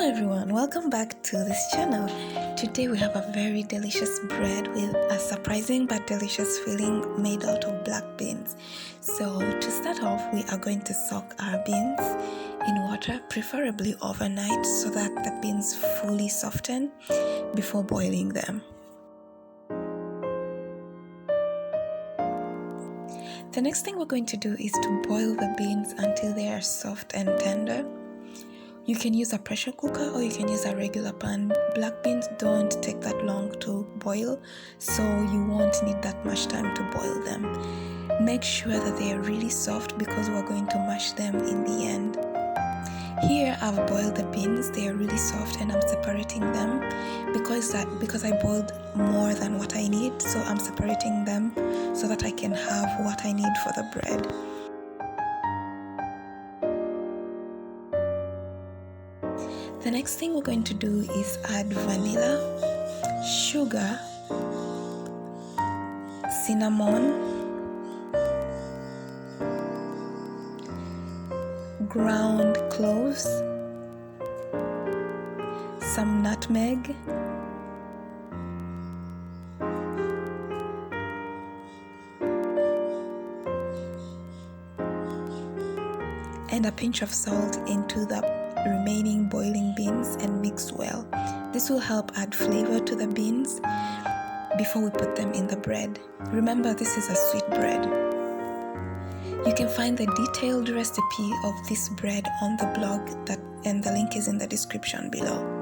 everyone, welcome back to this channel. Today we have a very delicious bread with a surprising but delicious filling made out of black beans. So to start off, we are going to soak our beans in water, preferably overnight, so that the beans fully soften before boiling them. The next thing we're going to do is to boil the beans until they are soft and tender. You can use a pressure cooker or you can use a regular pan. Black beans don't take that long to boil, so you won't need that much time to boil them. Make sure that they are really soft because we're going to mash them in the end. Here I've boiled the beans, they are really soft and I'm separating them because I boiled more than what I need, so I'm separating them so that I can have what I need for the bread. The next thing we're going to do is add vanilla, sugar, cinnamon, ground cloves, some nutmeg, and a pinch of salt into the remaining boiling beans and mix well. This will help add flavor to the beans before we put them in the bread. Remember, this is a sweet bread. You can find the detailed recipe of this bread on the blog and the link is in the description below.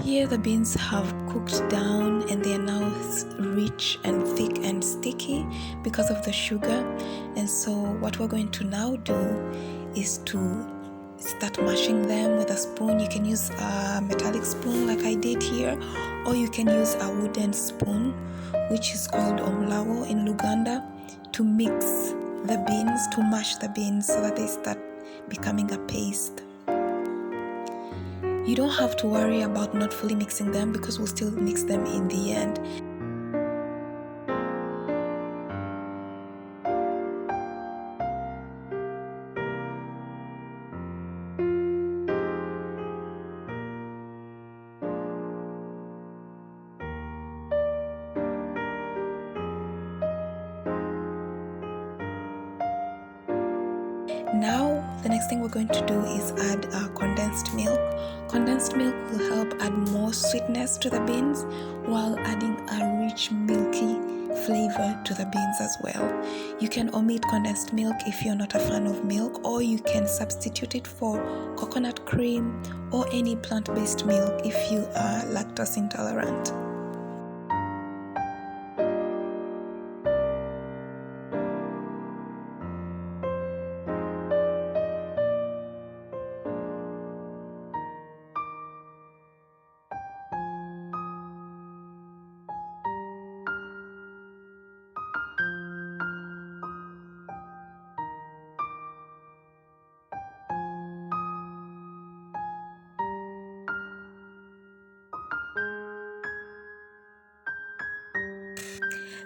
Here the beans have cooked down and they are now rich and thick and sticky because of the sugar. And so what we're going to now do is to start mashing them with a spoon. You can use a metallic spoon like I did here, or you can use a wooden spoon, which is called omlawo in Luganda, to mix the beans, to mash the beans so that they start becoming a paste. You don't have to worry about not fully mixing them because we'll still mix them in the end. Now, the next thing we're going to do is add condensed milk. Condensed milk will help add more sweetness to the beans while adding a rich milky flavor to the beans as well. You can omit condensed milk if you're not a fan of milk, or you can substitute it for coconut cream or any plant-based milk if you are lactose intolerant.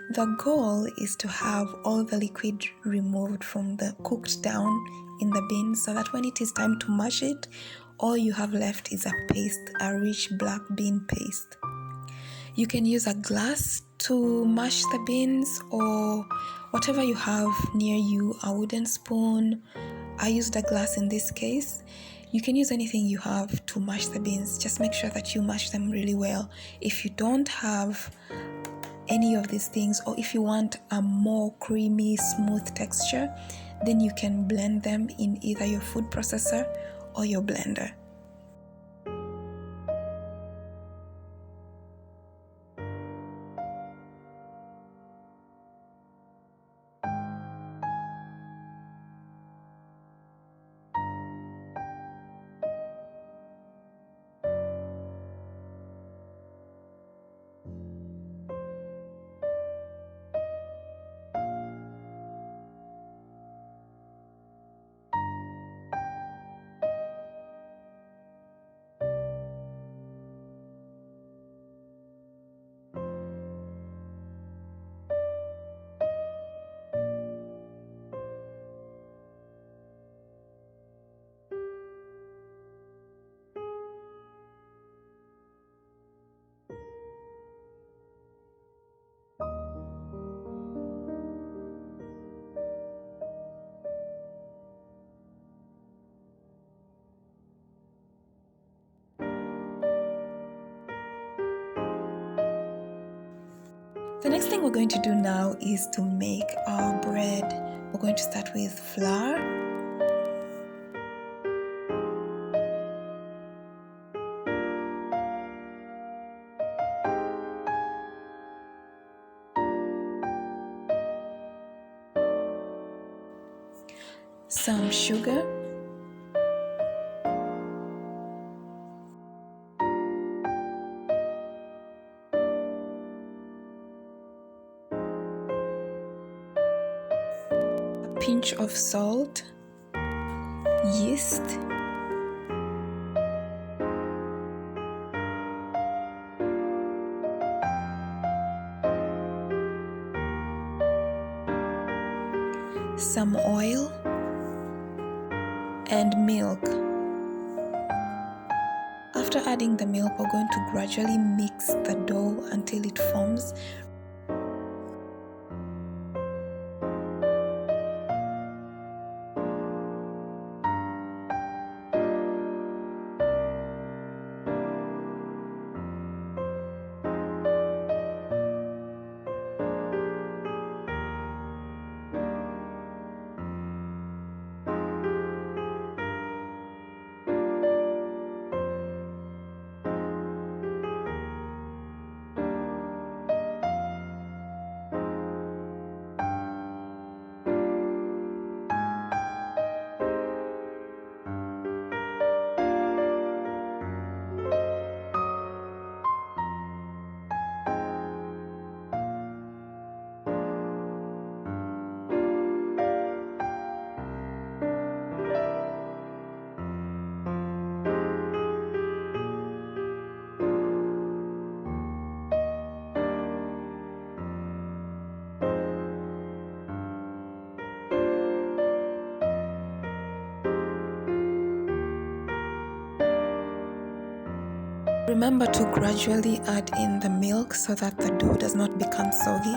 The goal is to have all the liquid removed from the cooked down in the beans so that when it is time to mash it, all you have left is a paste, a rich black bean paste. You can use a glass to mash the beans or whatever you have near you, a wooden spoon. I used a glass in this case. You can use anything you have to mash the beans. Just make sure that you mash them really well. If you don't have any of these things, or if you want a more creamy, smooth texture, then you can blend them in either your food processor or your blender. The next thing we're going to do now is to make our bread. We're going to start with flour, some sugar, a pinch of salt, yeast, some oil, and milk. After adding the milk, we're going to gradually mix the dough until it forms. Remember to gradually add in the milk so that the dough does not become soggy.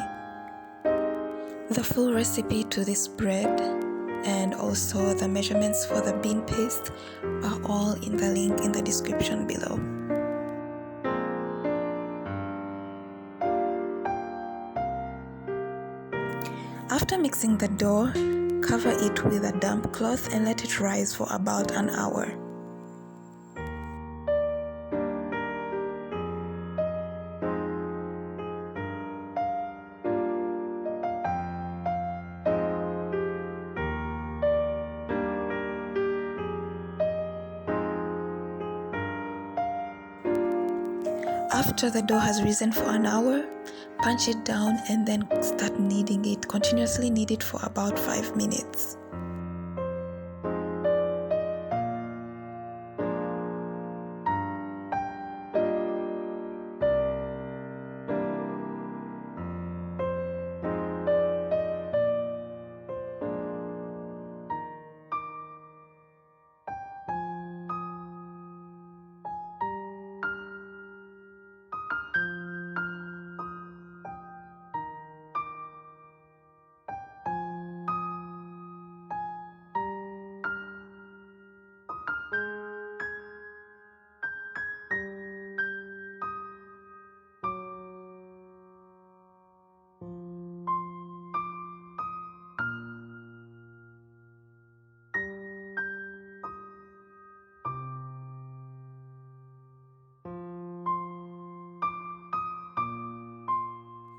The full recipe to this bread and also the measurements for the bean paste are all in the link in the description below. After mixing the dough, cover it with a damp cloth and let it rise for about an hour. After the dough has risen for an hour, punch it down and then start kneading it. Continuously knead it for about 5 minutes.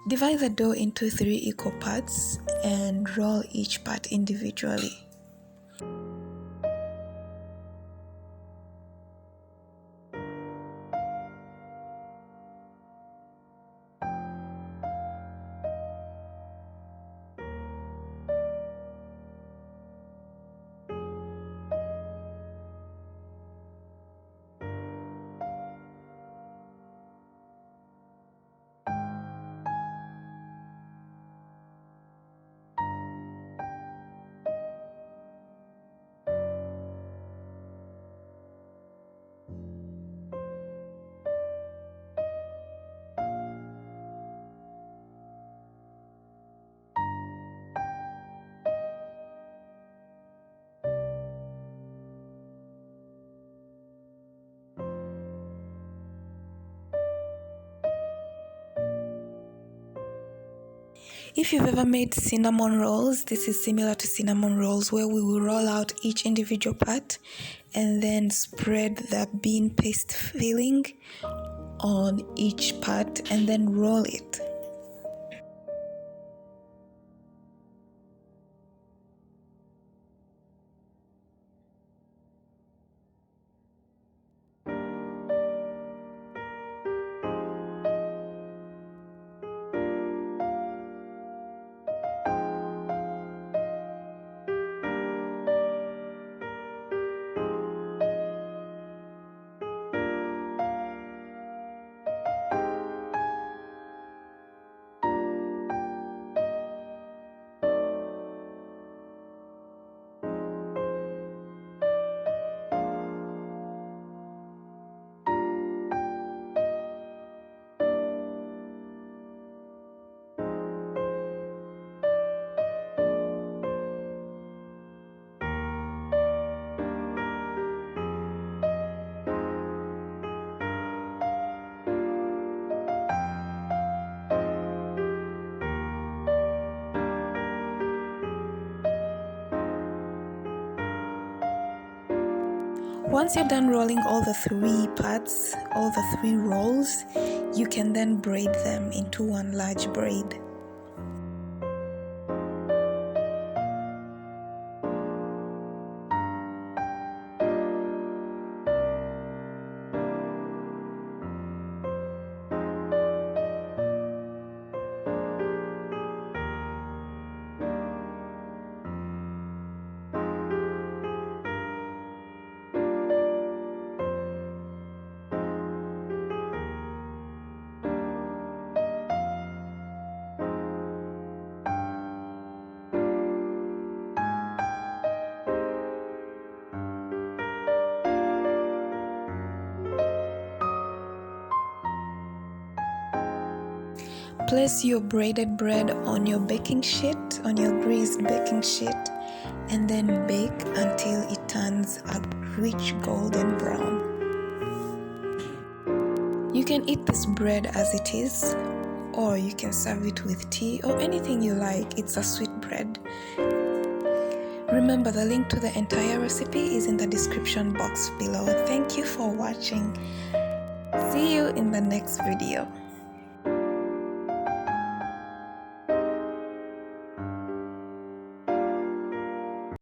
Divide the dough into 3 equal parts and roll each part individually. If you've ever made cinnamon rolls, this is similar to cinnamon rolls, where we will roll out each individual part and then spread the bean paste filling on each part and then roll it. Once you're done rolling all the 3 parts, all the 3 rolls, you can then braid them into one large braid. Place your braided bread on your baking sheet, on your greased baking sheet, and then bake until it turns a rich golden brown. You can eat this bread as it is, or you can serve it with tea or anything you like. It's a sweet bread. Remember, the link to the entire recipe is in the description box below. Thank you for watching. See you in the next video.